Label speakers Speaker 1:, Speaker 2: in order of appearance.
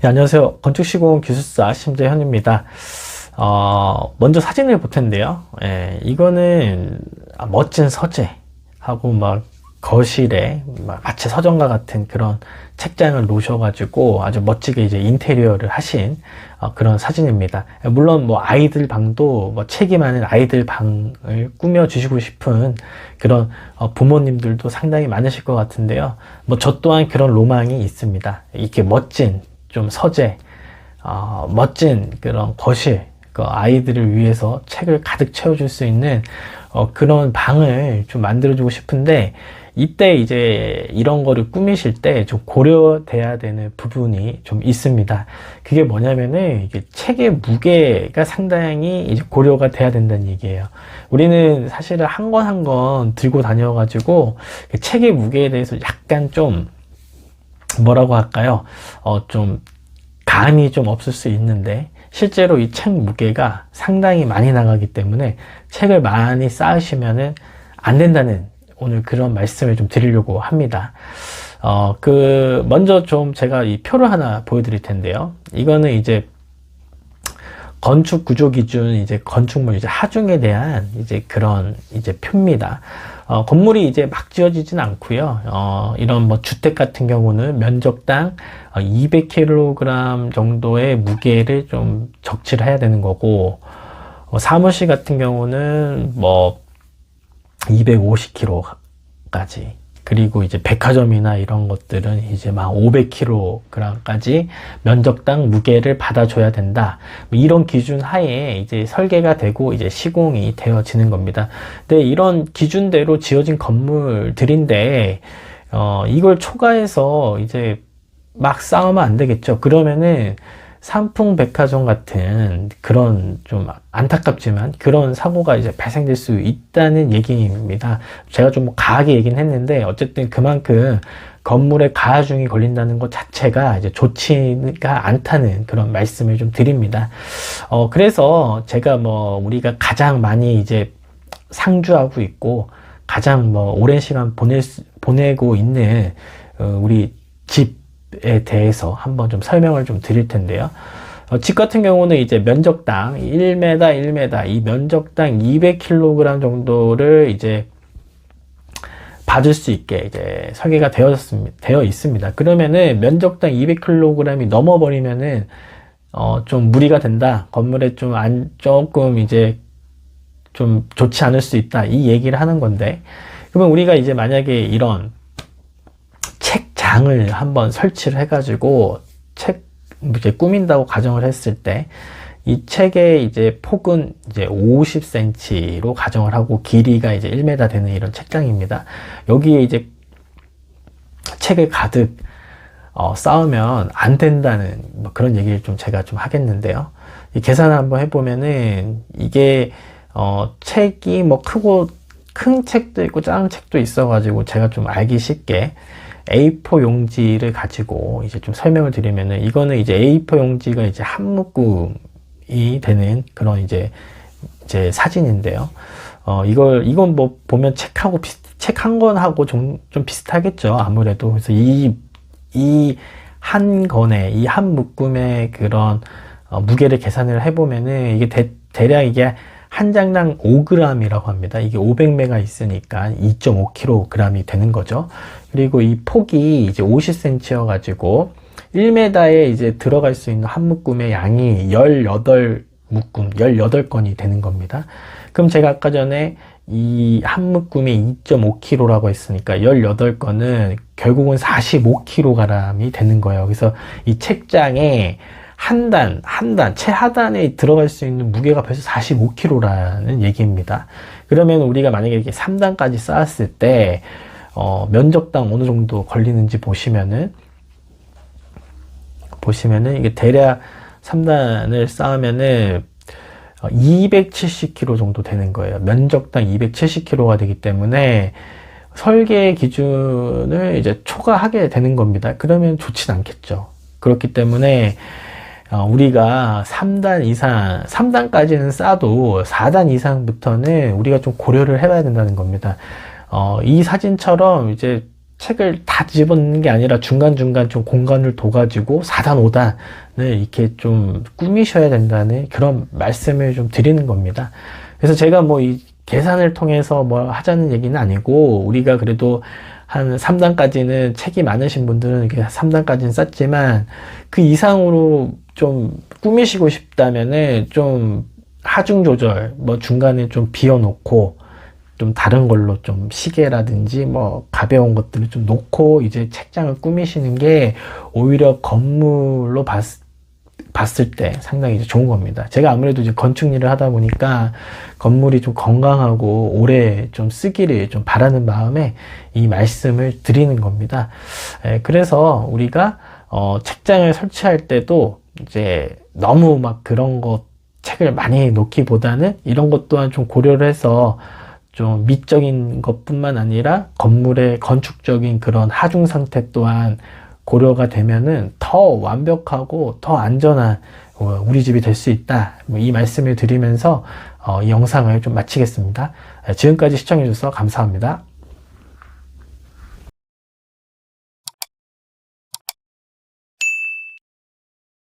Speaker 1: 네, 안녕하세요. 건축시공 기술사 심재현입니다. 먼저 사진을 볼 텐데요. 이거는 멋진 서재하고 막 거실에 마치 서점과 같은 그런 책장을 놓으셔가지고 아주 멋지게 이제 인테리어를 하신 그런 사진입니다. 물론 뭐 아이들 방도 뭐 책이 많은 아이들 방을 꾸며주시고 싶은 그런 부모님들도 상당히 많으실 것 같은데요. 뭐 저 또한 그런 로망이 있습니다. 이렇게 멋진 좀 서재, 멋진 그런 거실, 그 아이들을 위해서 책을 가득 채워줄 수 있는 그런 방을 좀 만들어주고 싶은데, 이때 이제 이런 거를 꾸미실 때 좀 고려돼야 되는 부분이 좀 있습니다. 그게 뭐냐면은 이게 책의 무게가 상당히 이제 고려가 돼야 된다는 얘기예요. 우리는 사실은 한 권 한 권 들고 다녀가지고 그 책의 무게에 대해서 약간 좀 뭐라고 할까요? 좀 감이 좀 없을 수 있는데, 실제로 이 책 무게가 상당히 많이 나가기 때문에 책을 많이 쌓으시면은 안 된다는 오늘 그런 말씀을 좀 드리려고 합니다. 먼저 좀 제가 이 표를 하나 보여드릴 텐데요. 이거는 이제 건축 구조 기준 이제 건축물 이제 하중에 대한 이제 그런 이제 표입니다. 건물이 이제 막 지어지진 않고요. 이런 뭐 주택 같은 경우는 면적당 200kg 정도의 무게를 좀 적치를 해야 되는 거고, 사무실 같은 경우는 뭐 250kg까지, 그리고 이제 백화점이나 이런 것들은 이제 막 500kg까지 면적당 무게를 받아줘야 된다. 뭐 이런 기준 하에 이제 설계가 되고 이제 시공이 되어지는 겁니다. 근데 이런 기준대로 지어진 건물들인데, 이걸 초과해서 이제 막 쌓으면 안 되겠죠. 그러면은 삼풍백화점 같은 그런 좀 안타깝지만 그런 사고가 이제 발생될 수 있다는 얘기입니다. 제가 좀 과하게 얘기는 했는데, 어쨌든 그만큼 건물에 가해중이 걸린다는 것 자체가 이제 좋지가 않다는 그런 말씀을 좀 드립니다. 그래서 제가 뭐 우리가 가장 많이 이제 상주하고 있고 가장 뭐 오랜 시간 보내고 있는 우리 집에 대해서 한번 좀 설명을 좀 드릴 텐데요. 집 같은 경우는 이제 면적당 1m, 1m, 이 면적당 200kg 정도를 이제 받을 수 있게 이제 설계가 되어 있습니다. 그러면은 면적당 200kg이 넘어버리면은 좀 무리가 된다. 건물에 조금 이제 좀 좋지 않을 수 있다. 이 얘기를 하는 건데, 그러면 우리가 이제 만약에 이런 책장을 한번 설치를 해가지고 책 이제 꾸민다고 가정을 했을 때, 이 책의 이제 폭은 이제 50cm로 가정을 하고 길이가 이제 1m 되는 이런 책장입니다. 여기에 이제 책을 가득 쌓으면 안 된다는 뭐 그런 얘기를 좀 제가 좀 하겠는데요. 이 계산을 한번 해보면은 이게 책이 뭐 큰 책도 있고 작은 책도 있어가지고 제가 좀 알기 쉽게 A4 용지를 가지고 이제 좀 설명을 드리면은, 이거는 이제 A4 용지가 이제 한 묶음이 되는 그런 이제 사진인데요. 이건 뭐 보면 책 한 권하고 좀 비슷하겠죠. 아무래도. 그래서 이 한 권에, 이 한 묶음의 그런 무게를 계산을 해보면은 이게 대략 이게 한 장당 5g이라고 합니다. 이게 500매가 있으니까 2.5kg이 되는 거죠. 그리고 이 폭이 이제 50cm여가지고 1m에 이제 들어갈 수 있는 한 묶음의 양이 18건이 되는 겁니다. 그럼 제가 아까 전에 이 한 묶음이 2.5kg라고 했으니까 18건은 결국은 45kg이 되는 거예요. 그래서 이 책장에 최하단에 들어갈 수 있는 무게가 벌써 45kg라는 얘기입니다. 그러면 우리가 만약에 이렇게 3단까지 쌓았을 때, 면적당 어느 정도 걸리는지 보시면은 이게 대략 3단을 쌓으면은 270kg 정도 되는 거예요. 면적당 270kg가 되기 때문에 설계 기준을 이제 초과하게 되는 겁니다. 그러면 좋진 않겠죠. 그렇기 때문에 우리가 3단까지는 싸도 4단 이상부터는 우리가 좀 고려를 해봐야 된다는 겁니다. 이 사진처럼 이제 책을 다 집어넣는 게 아니라 중간중간 좀 공간을 둬가지고 4단, 5단을 이렇게 좀 꾸미셔야 된다는 그런 말씀을 좀 드리는 겁니다. 그래서 제가 뭐 이 계산을 통해서 뭐 하자는 얘기는 아니고, 우리가 그래도 한 3단까지는 책이 많으신 분들은 이렇게 3단까지는 썼지만, 그 이상으로 좀 꾸미시고 싶다면은 좀 하중 조절, 뭐 중간에 좀 비워놓고, 좀 다른 걸로 좀 시계라든지 뭐 가벼운 것들을 좀 놓고 이제 책장을 꾸미시는 게 오히려 건물로 봤을 때 상당히 이제 좋은 겁니다. 제가 아무래도 이제 건축 일을 하다 보니까 건물이 좀 건강하고 오래 좀 쓰기를 좀 바라는 마음에 이 말씀을 드리는 겁니다. 그래서 우리가 책장을 설치할 때도 이제 너무 막 그런 것 책을 많이 놓기보다는 이런 것 또한 좀 고려를 해서 좀 미적인 것뿐만 아니라 건물의 건축적인 그런 하중 상태 또한 고려가 되면은 더 완벽하고 더 안전한 우리 집이 될 수 있다. 이 말씀을 드리면서 이 영상을 좀 마치겠습니다. 지금까지 시청해 주셔서 감사합니다.